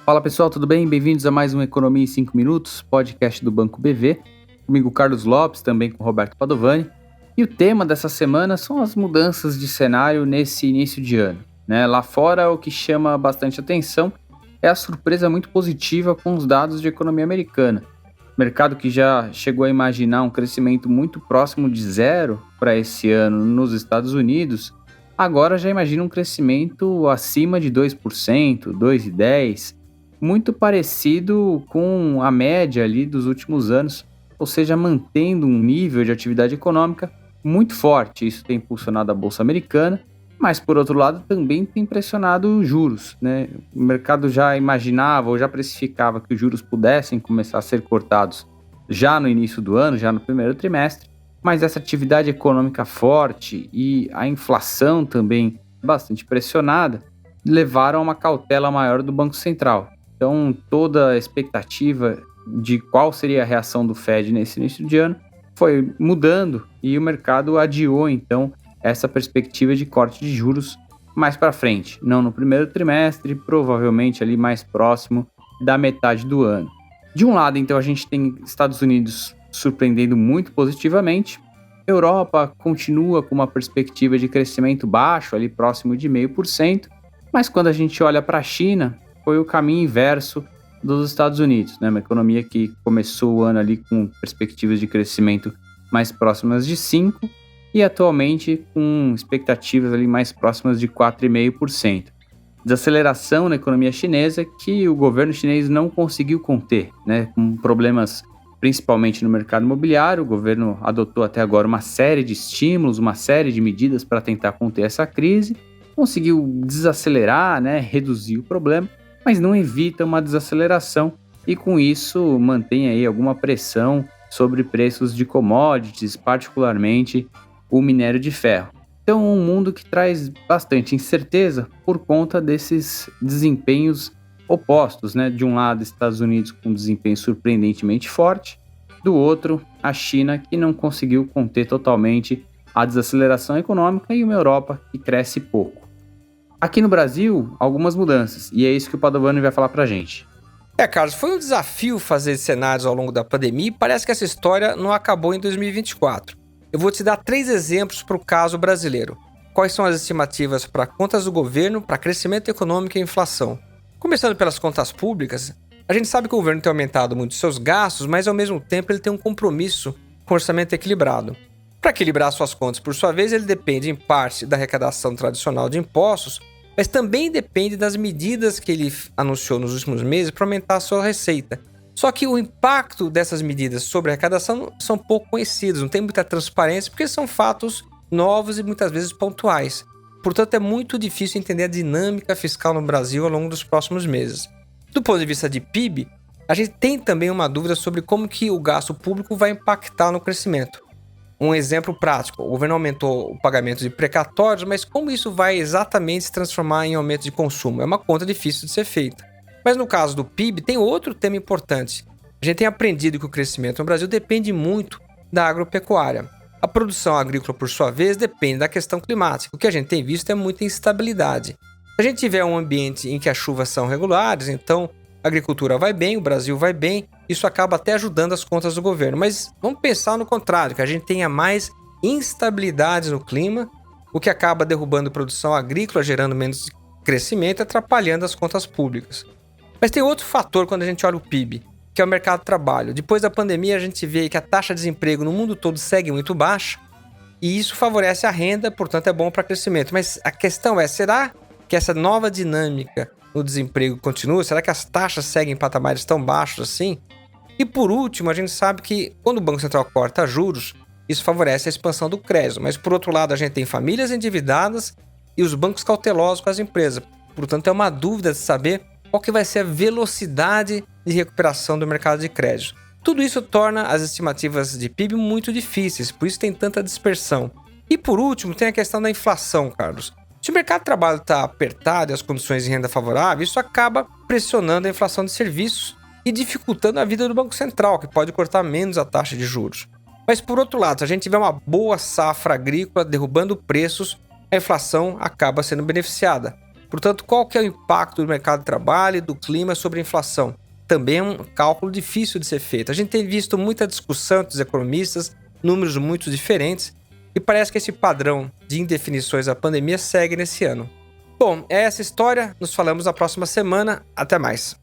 Fala pessoal, tudo bem? Bem-vindos a mais um Economia em 5 Minutos, podcast do Banco BV. Comigo Carlos Lopes, também com Roberto Padovani. E o tema dessa semana são as mudanças de cenário nesse início de ano, né? Lá fora, o que chama bastante atenção é a surpresa muito positiva com os dados de economia americana. Mercado que já chegou a imaginar um crescimento muito próximo de zero para esse ano nos Estados Unidos, agora já imagina um crescimento acima de 2%, 2,10%, muito parecido com a média ali dos últimos anos, ou seja, mantendo um nível de atividade econômica muito forte. Isso tem impulsionado a Bolsa Americana, mas por outro lado também tem pressionado os juros, né? O mercado já imaginava ou já precificava que os juros pudessem começar a ser cortados já no início do ano, já no primeiro trimestre, mas essa atividade econômica forte e a inflação também bastante pressionada levaram a uma cautela maior do Banco Central. Então, toda a expectativa de qual seria a reação do Fed nesse início de ano foi mudando e o mercado adiou, então, essa perspectiva de corte de juros mais para frente, não no primeiro trimestre, provavelmente ali mais próximo da metade do ano. De um lado, então, a gente tem Estados Unidos surpreendendo muito positivamente, Europa continua com uma perspectiva de crescimento baixo, ali próximo de 0,5%, mas quando a gente olha para a China, foi o caminho inverso dos Estados Unidos, né? Uma economia que começou o ano ali com perspectivas de crescimento mais próximas de 5% e atualmente com expectativas ali mais próximas de 4,5%. Desaceleração na economia chinesa que o governo chinês não conseguiu conter, né? Com problemas principalmente no mercado imobiliário. O governo adotou até agora uma série de estímulos, uma série de medidas para tentar conter essa crise, conseguiu desacelerar, né? Reduzir o problema, mas não evita uma desaceleração e com isso mantém aí alguma pressão sobre preços de commodities, particularmente o minério de ferro. Então, um mundo que traz bastante incerteza por conta desses desempenhos opostos, né? De um lado, Estados Unidos com um desempenho surpreendentemente forte, do outro, a China que não conseguiu conter totalmente a desaceleração econômica e uma Europa que cresce pouco. Aqui no Brasil, algumas mudanças, e é isso que o Padovani vai falar pra gente. Carlos, foi um desafio fazer cenários ao longo da pandemia e parece que essa história não acabou em 2024. Eu vou te dar 3 exemplos para o caso brasileiro. Quais são as estimativas para contas do governo, para crescimento econômico e inflação? Começando pelas contas públicas, a gente sabe que o governo tem aumentado muito seus gastos, mas ao mesmo tempo ele tem um compromisso com o orçamento equilibrado. Para equilibrar suas contas, por sua vez, ele depende em parte da arrecadação tradicional de impostos, mas também depende das medidas que ele anunciou nos últimos meses para aumentar a sua receita. Só que o impacto dessas medidas sobre a arrecadação são pouco conhecidos, não tem muita transparência, porque são fatos novos e muitas vezes pontuais. Portanto, é muito difícil entender a dinâmica fiscal no Brasil ao longo dos próximos meses. Do ponto de vista de PIB, a gente tem também uma dúvida sobre como que o gasto público vai impactar no crescimento. Um exemplo prático, o governo aumentou o pagamento de precatórios, mas como isso vai exatamente se transformar em aumento de consumo? É uma conta difícil de ser feita. Mas no caso do PIB, tem outro tema importante. A gente tem aprendido que o crescimento no Brasil depende muito da agropecuária. A produção agrícola, por sua vez, depende da questão climática. O que a gente tem visto é muita instabilidade. Se a gente tiver um ambiente em que as chuvas são regulares, então a agricultura vai bem, o Brasil vai bem, isso acaba até ajudando as contas do governo. Mas vamos pensar no contrário, que a gente tenha mais instabilidades no clima, o que acaba derrubando a produção agrícola, gerando menos crescimento e atrapalhando as contas públicas. Mas tem outro fator quando a gente olha o PIB, que é o mercado de trabalho. Depois da pandemia, a gente vê que a taxa de desemprego no mundo todo segue muito baixa, e isso favorece a renda, portanto é bom para crescimento. Mas a questão é, será que essa nova dinâmica no desemprego continua? Será que as taxas seguem em patamares tão baixos assim? E por último, a gente sabe que quando o Banco Central corta juros, isso favorece a expansão do crédito. Mas por outro lado, a gente tem famílias endividadas e os bancos cautelosos com as empresas. Portanto, é uma dúvida de saber qual que vai ser a velocidade de recuperação do mercado de crédito. Tudo isso torna as estimativas de PIB muito difíceis, por isso tem tanta dispersão. E por último, tem a questão da inflação, Carlos. Se o mercado de trabalho está apertado e as condições de renda favoráveis, isso acaba pressionando a inflação de serviços e dificultando a vida do Banco Central, que pode cortar menos a taxa de juros. Mas por outro lado, se a gente tiver uma boa safra agrícola derrubando preços, a inflação acaba sendo beneficiada. Portanto, qual que é o impacto do mercado de trabalho e do clima sobre a inflação? Também é um cálculo difícil de ser feito. A gente tem visto muita discussão entre os economistas, números muito diferentes, e parece que esse padrão de indefinições da pandemia segue nesse ano. Bom, é essa história. Nos falamos na próxima semana. Até mais.